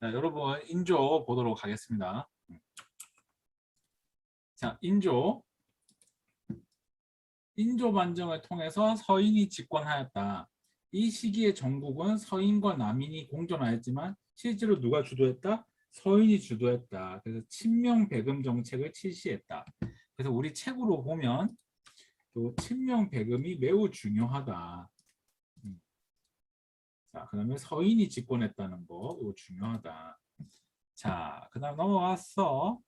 자, 여러분 인조 보도록 하겠습니다. 자, 인조 반정을 통해서 서인이 집권하였다. 이 시기의 전국은 서인과 남인이 공존하였지만 실제로 누가 주도했다? 서인이 주도했다. 그래서 친명배금 정책을 실시했다. 그래서 우리 책으로 보면 또 친명배금이 매우 중요하다. 자, 그다음에 서인이 집권했다는 거 이거 중요하다. 자, 그다음 넘어갔어.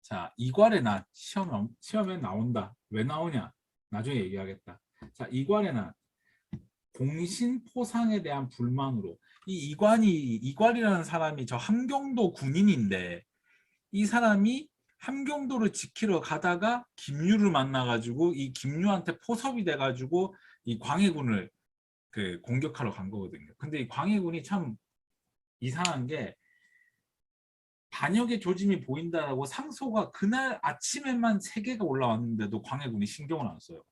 자, 이괄의 난 시험에 나온다. 왜 나오냐? 나중에 얘기하겠다. 자, 이괄의 난 공신포상에 대한 불만으로 이 이괄이라는 사람이 저 함경도 군인인데 이 사람이 함경도를 지키러 가다가 김유를 만나가지고 이 김유한테 포섭이 돼가지고 이 광해군을 그 공격하러 간 거거든요. 근데 이 광해군이 참 이상한 게 반역의 조짐이 보인다라고 상소가 그날 아침에만 3개가 올라왔는데도 광해군이 신경을 안 써요.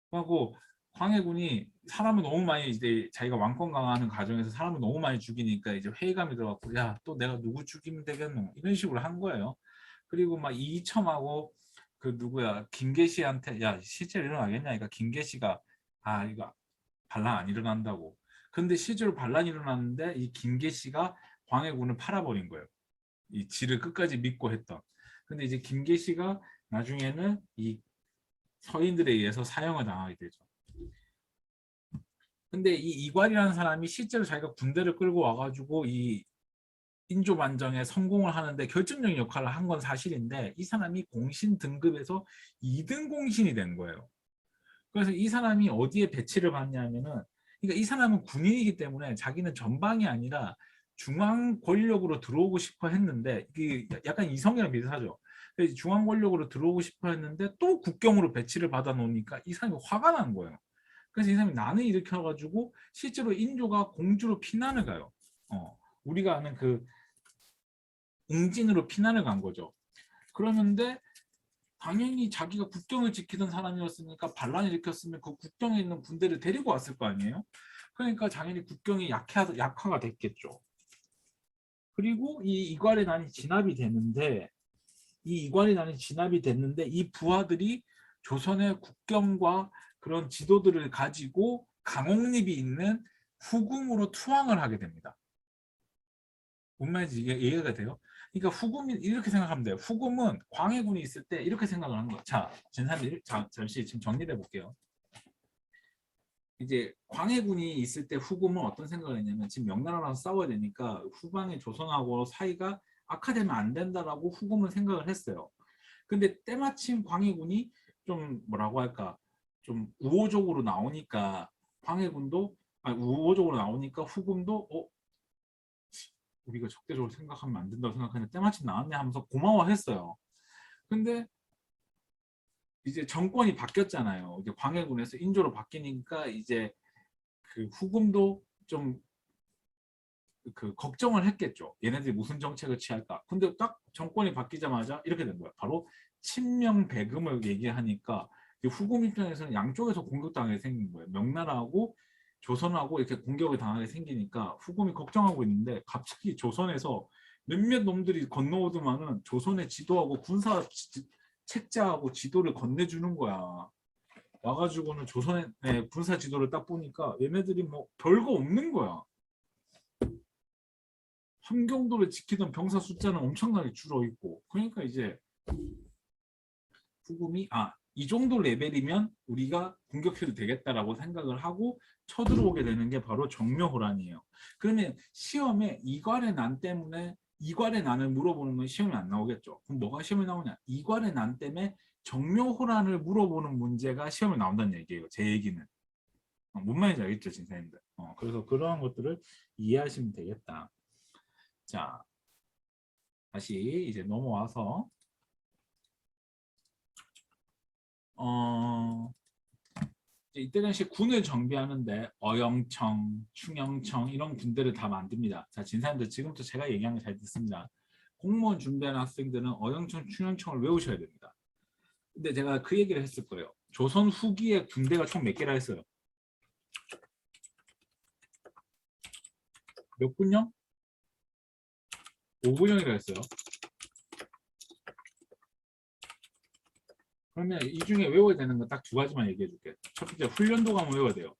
그리고 광해군이 사람을 너무 많이 이제 자기가 왕권 강화하는 과정에서 사람을 너무 많이 죽이니까 이제 회의감이 들어갖고 야, 또 내가 누구 죽이면 되겠노? 이런 식으로 한 거예요. 그리고 막 이첨하고 그 누구야 김계시한테 야, 실제로 일어나겠냐? 그러니까 김계시가 아, 이거 반란 안 일어난다고. 근데 실제로 반란이 일어났는데 이 김계시가 광해군을 팔아버린 거예요. 이 지를 끝까지 믿고 했던. 근데 이제 김계시가 나중에는 이 서인들에 의해서 사형을 당하게 되죠. 근데 이 이괄이라는 사람이 실제로 자기가 군대를 끌고 와가지고 이 인조 반정에 성공을 하는데 결정적인 역할을 한 건 사실인데 이 사람이 공신 등급에서 2등 공신이 된 거예요. 그래서 이 사람이 어디에 배치를 받냐면은 그러니까 이 사람은 군인이기 때문에 자기는 전방이 아니라 중앙 권력으로 들어오고 싶어 했는데 이게 약간 이성이랑 비슷하죠. 중앙 권력으로 들어오고 싶어 했는데 또 국경으로 배치를 받아 놓으니까 이 사람이 화가 난 거예요. 그래서 이 사람이 난을 일으켜가지고 실제로 인조가 공주로 피난을 가요. 우리가 아는 그 웅진으로 피난을 간 거죠. 그러는데 당연히 자기가 국경을 지키던 사람이었으니까 반란을 일으켰으면 그 국경에 있는 군대를 데리고 왔을 거 아니에요. 그러니까 당연히 국경이 약화가 됐겠죠. 그리고 이 이괄의 난이 진압이 됐는데 이 부하들이 조선의 국경과 그런 지도들을 가지고 강옥립이 있는 후궁으로 투항을 하게 됩니다. 뭔 말인지 이해가 돼요? 그러니까 후금이 이렇게 생각하면 돼요. 후금은 광해군이 있을 때 이렇게 생각을 하는 거예요. 자, 진사님 잠시 지금 정리해 볼게요. 이제 광해군이 있을 때 후금은 어떤 생각을 했냐면 지금 명나라랑 싸워야 되니까 후방의 조선하고 사이가 악화되면 안 된다라고 후금은 생각을 했어요. 근데 때마침 광해군이 좀 뭐라고 할까 좀 우호적으로 나오니까 우호적으로 나오니까 후금도 우리가 적대적으로 생각하면 안 된다고 생각하는데 때마침 나왔네 하면서 고마워했어요. 근데 이제 정권이 바뀌었잖아요. 이제 광해군에서 인조로 바뀌니까 이제 그 후금도 좀 그 걱정을 했겠죠. 얘네들이 무슨 정책을 취할까. 근데 딱 정권이 바뀌자마자 이렇게 된 거예요. 바로 친명배금을 얘기하니까 후금 입장에서는 양쪽에서 공격당하게 생긴 거예요. 명나라하고 조선하고 이렇게 공격을 당하게 생기니까 후금이 걱정하고 있는데 갑자기 조선에서 몇몇 놈들이 건너오더만은 조선의 지도하고 군사 책자하고 지도를 건네주는 거야. 와가지고는 조선의 군사 지도를 딱 보니까 얘네들이 뭐 별거 없는 거야. 함경도를 지키던 병사 숫자는 엄청나게 줄어있고 그러니까 이제 후금이 이 정도 레벨이면 우리가 공격해도 되겠다라고 생각을 하고 쳐들어오게 되는 게 바로 정묘호란이에요. 그러면 시험에 이괄의 난 때문에 이괄의 난을 물어보는 건 시험에 안 나오겠죠. 그럼 뭐가 시험에 나오냐? 이괄의 난 때문에 정묘호란을 물어보는 문제가 시험에 나온다는 얘기예요. 제 얘기는. 뭔 말인지 알겠죠, 진사님들? 그래서 그러한 것들을 이해하시면 되겠다. 자, 다시 이제 넘어와서 이때 당시 군을 정비하는데 어영청, 충영청 이런 군대를 다 만듭니다. 자, 진사님들 지금부터 제가 얘기하는 거 잘 듣습니다. 공무원 준비하는 학생들은 어영청, 충영청을 외우셔야 됩니다. 근데 제가 그 얘기를 했을 거예요. 조선 후기에 군대가 총 몇 개라 했어요? 몇 군요? 5군형이라 했어요. 그러면 이 중에 외워야 되는 거 딱 두 가지만 얘기해 줄게. 첫 번째 훈련도 가면 외워야 돼요.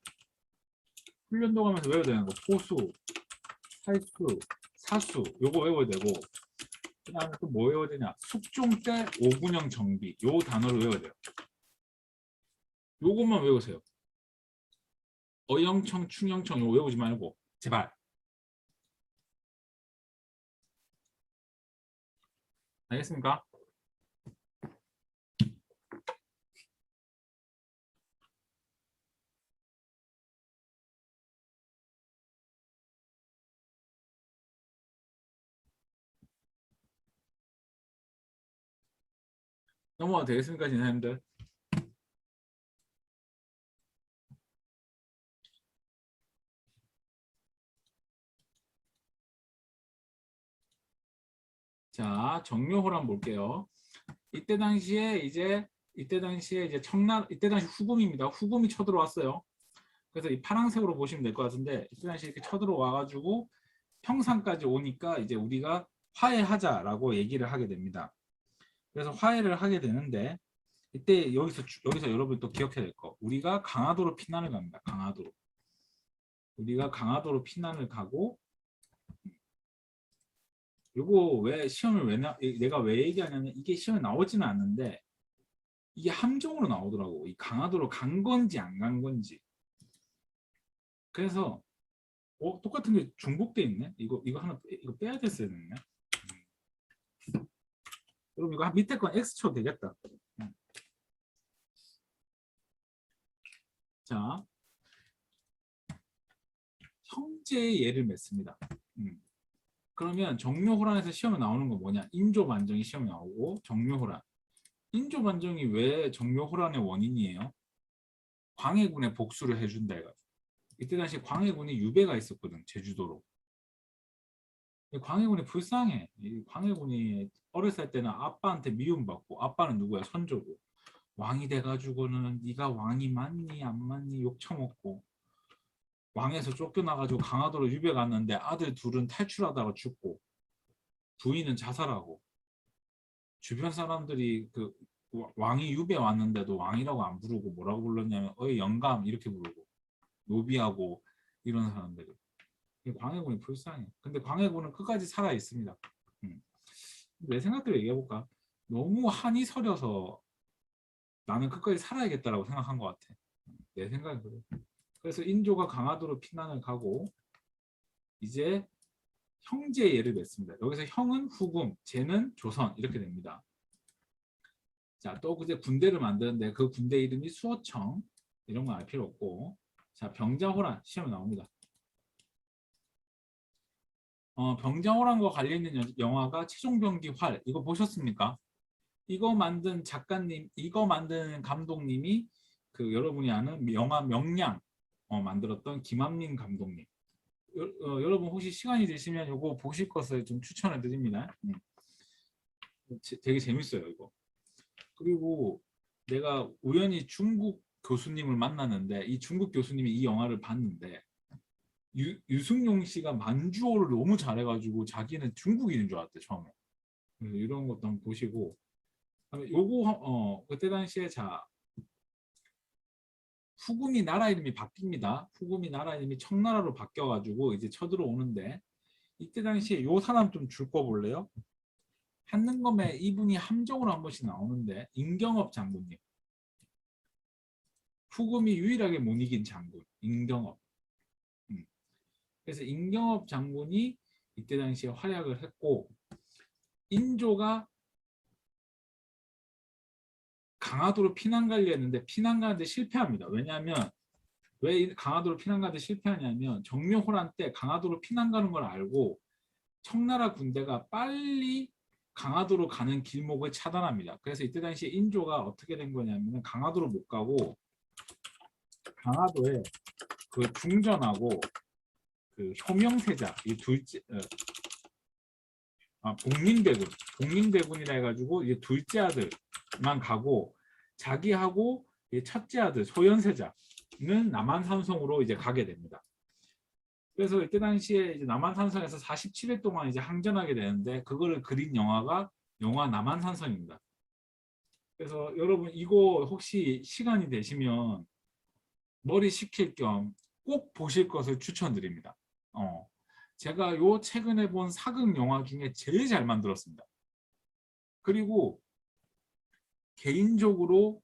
훈련도 가면서 외워야 되는 거 포수, 살수, 사수 요거 외워야 되고 그 다음에 또 뭐 외워야 되냐 숙종 때 5군형 정비 요 단어를 외워야 돼요. 요것만 외우세요. 어영청, 충영청 요거 외우지 말고 제발. 알겠습니까? 넘어가도 되겠습니까, 진사님들? 자, 정묘호란 볼게요. 이때 당시에 이제 이때 당시 후금입니다. 후금이 쳐들어왔어요. 그래서 이 파란색으로 보시면 될 것 같은데 이때 당시 이렇게 쳐들어와 가지고 평상까지 오니까 이제 우리가 화해하자라고 얘기를 하게 됩니다. 그래서 화해를 하게 되는데 이때 여기서 여러분 또 기억해야 될 거. 우리가 강화도로 피난을 갑니다. 강화도로. 우리가 강화도로 피난을 가고 요거 왜 시험을 내가 왜 얘기하냐면 이게 시험에 나오지는 않는데 이게 함정으로 나오더라고. 이 강화도로 간 건지 안 간 건지. 그래서 똑같은 게 중복돼 있네. 이거 하나 이거 빼야 됐어야 됐네. 여러분 이거 밑에 건 X 쳐도 되겠다. 자, 형제의 예를 맺습니다. 그러면 정묘호란에서 시험에 나오는 건 뭐냐? 인조반정이 시험에 나오고 정묘호란. 인조반정이 왜 정묘호란의 원인이에요? 광해군의 복수를 해준다 해가지고. 이때 당시 광해군이 유배가 있었거든, 제주도로. 광해군이 불쌍해. 광해군이 어렸을 때는 아빠한테 미움받고 아빠는 누구야? 선조고. 왕이 돼가지고는 네가 왕이 맞니 안 맞니 욕 처먹고 왕에서 쫓겨나가지고 강화도로 유배 갔는데 아들 둘은 탈출하다가 죽고 부인은 자살하고 주변 사람들이 그 왕이 유배 왔는데도 왕이라고 안 부르고 뭐라고 불렀냐면 어이 영감 이렇게 부르고 노비하고 이런 사람들이 광해군이 불쌍해. 근데 광해군은 끝까지 살아 있습니다. 내 생각대로 얘기해볼까? 너무 한이 서려서 나는 끝까지 살아야겠다라고 생각한 것 같아. 내 생각은 그래. 그래서 인조가 강화도로 피난을 가고 이제 형제의 예를 맺습니다. 여기서 형은 후금, 제는 조선 이렇게 됩니다. 자, 또 이제 군대를 만드는데 그 군대 이름이 수어청 이런 건 알 필요 없고 자, 병자호란 시험에 나옵니다. 병자호란과 관련된 영화가 최종병기 활 이거 보셨습니까? 이거 만든 작가님, 이거 만든 감독님이 그 여러분이 아는 영화 명량 만들었던 김한민 감독님. 여러분 혹시 시간이 되시면 이거 보실 것을 좀 추천해 드립니다. 되게 재밌어요 이거. 그리고 내가 우연히 중국 교수님을 만났는데 이 중국 교수님이 이 영화를 봤는데 유승용 씨가 만주어를 너무 잘해가지고 자기는 중국인인 줄 알았대 처음에. 그래서 이런 것도 한번 보시고 요거 그때 당시에 자 후금이 나라 이름이 바뀝니다. 후금이 나라 이름이 청나라로 바뀌어가지고 이제 쳐들어오는데 이때 당시에 요 사람 좀 줄 거 볼래요? 한능검에 이분이 함정으로 한 번씩 나오는데 임경업 장군님. 후금이 유일하게 못 이긴 장군 임경업. 그래서 임경업 장군이 이때 당시에 활약을 했고 인조가 강화도로 피난 가려 했는데 피난 가는데 실패합니다. 왜냐하면 왜 강화도로 피난 가는데 실패하냐면 정묘호란 때 강화도로 피난 가는 걸 알고 청나라 군대가 빨리 강화도로 가는 길목을 차단합니다. 그래서 이때 당시에 인조가 어떻게 된 거냐면 강화도로 못 가고 강화도에 그 중전하고 그 효명세자 이 둘째 복림대군이라 해가지고 이제 둘째 아들만 가고 자기하고 첫째 아들 소현세자는 남한산성으로 이제 가게 됩니다. 그래서 이때 당시에 이제 남한산성에서 47일 동안 이제 항전하게 되는데 그거를 그린 영화가 영화 남한산성입니다. 그래서 여러분 이거 혹시 시간이 되시면 머리 식힐 겸 꼭 보실 것을 추천드립니다. 제가 요 최근에 본 사극 영화 중에 제일 잘 만들었습니다. 그리고 개인적으로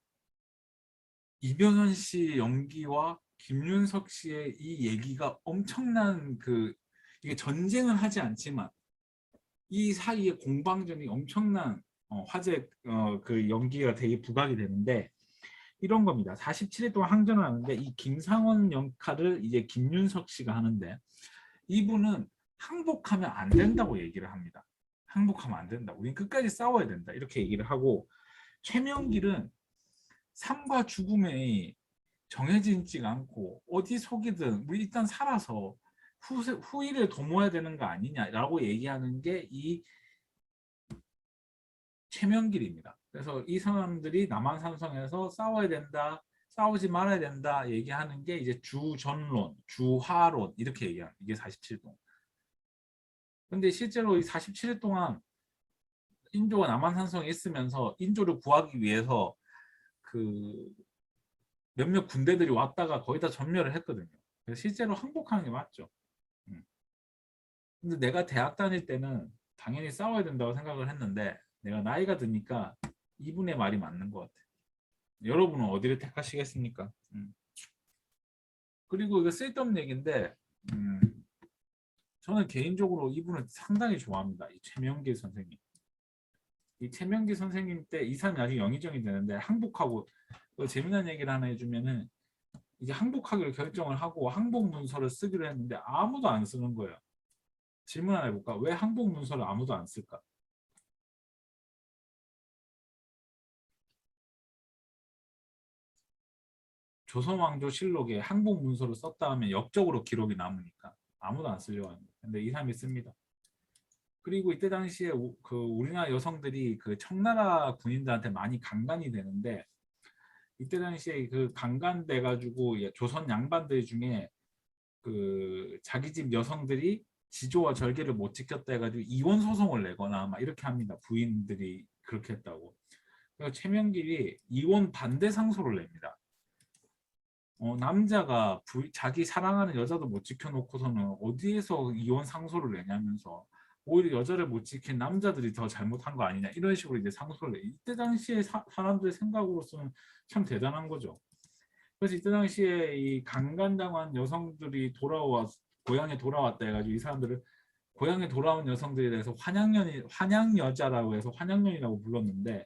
이병헌 씨 연기와 김윤석 씨의 이 얘기가 엄청난 이게 전쟁은 하지 않지만 이 사이에 공방전이 엄청난 화제 그 연기가 되게 부각이 되는데 이런 겁니다. 47일 동안 항전을 하는데 이 김상원 역할을 이제 김윤석 씨가 하는데 이분은 항복하면 안 된다고 얘기를 합니다. 항복하면 안 된다. 우린 끝까지 싸워야 된다. 이렇게 얘기를 하고 최명길은 삶과 죽음에 정해지지가 않고 어디 속이든 우리 일단 살아서 후일을 도모해야 되는 거 아니냐라고 얘기하는 게 이 최명길입니다. 그래서 이 사람들이 남한산성에서 싸워야 된다, 싸우지 말아야 된다 얘기하는 게 이제 주전론, 주화론 이렇게 얘기하는 이게 47동. 근데 실제로 이 47일 동안 인조가 남한산성에 있으면서 인조를 구하기 위해서 그 몇몇 군대들이 왔다가 거의 다 전멸을 했거든요. 그래서 실제로 항복하는 게 맞죠. 음. 근데 내가 대학 다닐 때는 당연히 싸워야 된다고 생각을 했는데 내가 나이가 드니까 이분의 말이 맞는 것 같아요. 여러분은 어디를 택하시겠습니까? 그리고 이거 쓸데없는 얘기인데 저는 개인적으로 이분을 상당히 좋아합니다. 이 최명길 선생님. 이 최명길 선생님 때 이 사람이 아직 영의정이 되는데 항복하고 재미난 얘기를 하나 해주면은 이제 항복하기로 결정을 하고 항복 문서를 쓰기로 했는데 아무도 안 쓰는 거예요. 질문 하나 해볼까? 왜 항복 문서를 아무도 안 쓸까? 조선왕조실록에 항복 문서를 썼다 하면 역적으로 기록이 남으니까 아무도 안 쓰려고 합니다. 근데 이 사람이 씁니다. 그리고 이때 당시에 그 우리나라 여성들이 그 청나라 군인들한테 많이 강간이 되는데 이때 당시에 그 강간돼 가지고 조선 양반들 중에 그 자기 집 여성들이 지조와 절개를 못 지켰다 해가지고 이혼 소송을 내거나 막 이렇게 합니다. 부인들이 그렇게 했다고. 그래서 최명길이 이혼 반대 상소를 냅니다. 남자가 자기 사랑하는 여자도 못 지켜놓고서는 어디에서 이혼 상소를 내냐면서 오히려 여자를 못 지킨 남자들이 더 잘못한 거 아니냐 이런 식으로 이제 상소를 내. 이때 당시에 사람들의 생각으로서는 참 대단한 거죠. 그래서 이때 당시에 이 강간당한 여성들이 고향에 돌아왔다 해가지고 이 사람들을 고향에 돌아온 여성들에 대해서 환양여자라고 해서 환양년이라고 불렀는데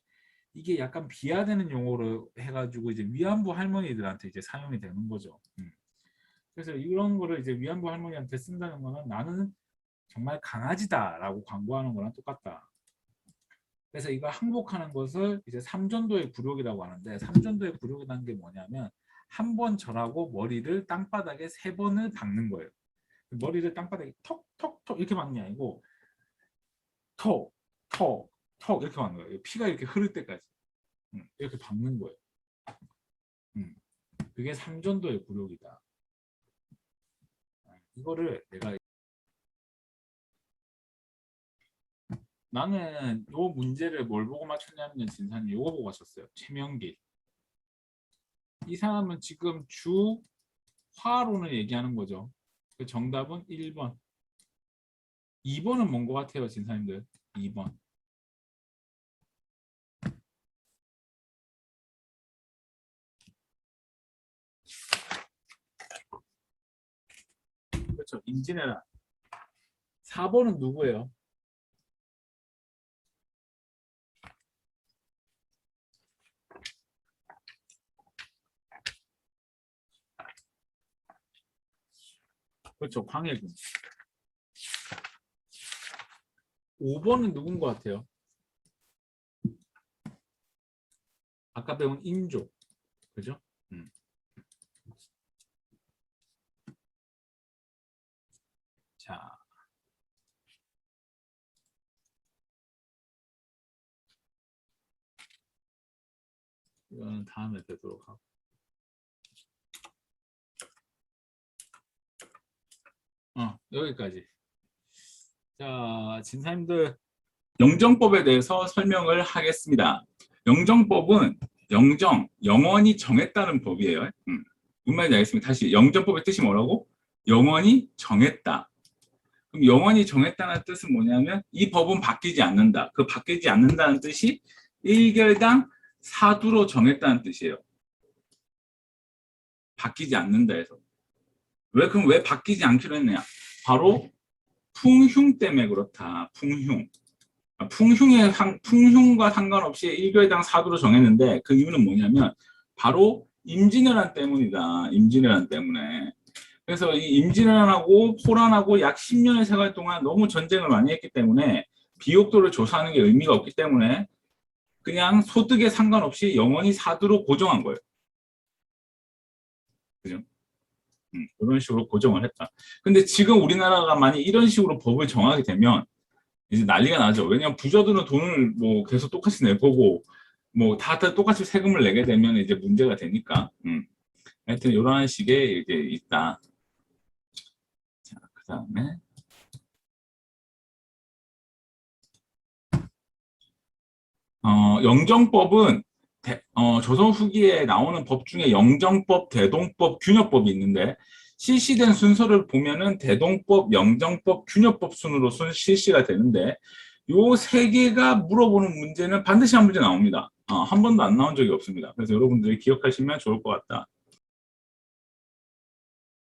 이게 약간 비하되는 용어로 해가지고 이제 위안부 할머니들한테 이제 사용이 되는 거죠. 그래서 이런 거를 이제 위안부 할머니한테 쓴다는 거는 나는 정말 강아지다라고 광고하는 거랑 똑같다. 그래서 이거 항복하는 것을 이제 삼전도의 굴욕이라고 하는데 삼전도의 굴욕이라는 게 뭐냐면 한 번 절하고 머리를 땅바닥에 3번을 박는 거예요. 머리를 땅바닥에 톡톡톡 이렇게 박는 게 아니고 톡, 톡, 톡 이렇게 박는 거예요. 피가 이렇게 흐를 때까지 이렇게 박는 거예요. 그게 삼전도의 굴욕이다. 이거를 내가 나는 요 문제를 뭘 보고 맞췄냐면 진사님 요거 보고 맞췄어요. 최명길. 이 사람은 지금 주화론을 얘기하는 거죠. 그 정답은 1번. 2번은 뭔 것 같아요, 진사님들? 2번. 그렇죠. 임진왜란. 4번은 누구예요? 그렇죠. 광해군. 5번은 누군 것 같아요? 아까 배운 인조. 그죠? 음. 자, 이거는 다음에 뵙도록 하고. 여기까지. 자, 진사님들 영정법에 대해서 설명을 하겠습니다. 영정법은 영원히 정했다는 법이에요. 무슨 말인지 알겠습니다. 다시 영정법의 뜻이 뭐라고? 영원히 정했다. 그럼 영원히 정했다는 뜻은 뭐냐면 이 법은 바뀌지 않는다. 그 바뀌지 않는다는 뜻이 1결당 사두로 정했다는 뜻이에요. 바뀌지 않는다 해서. 그럼 왜 바뀌지 않기로 했느냐? 바로 풍흉 때문에 그렇다. 풍흉과 상관없이 1결당 사두로 정했는데 그 이유는 뭐냐면 바로 임진왜란 때문이다. 임진왜란 때문에. 그래서 이 임진왜란하고 호란하고 약 10년의 생활 동안 너무 전쟁을 많이 했기 때문에 비옥도를 조사하는 게 의미가 없기 때문에 그냥 소득에 상관없이 영원히 사두로 고정한 거예요. 그죠? 이런 식으로 고정을 했다. 근데 지금 우리나라가 만약 이런 식으로 법을 정하게 되면 이제 난리가 나죠. 왜냐하면 부자들은 돈을 뭐 계속 똑같이 내보고 뭐 다들 똑같이 세금을 내게 되면 이제 문제가 되니까. 하여튼 이런 식의 이제 있다. 자, 그 다음에 영정법은 조선 후기에 나오는 법 중에 영정법, 대동법, 균여법이 있는데 실시된 순서를 보면은 대동법, 영정법, 균여법 순으로 실시가 되는데 요 세 개가 물어보는 문제는 반드시 한 문제 나옵니다. 한 번도 안 나온 적이 없습니다. 그래서 여러분들이 기억하시면 좋을 것 같다.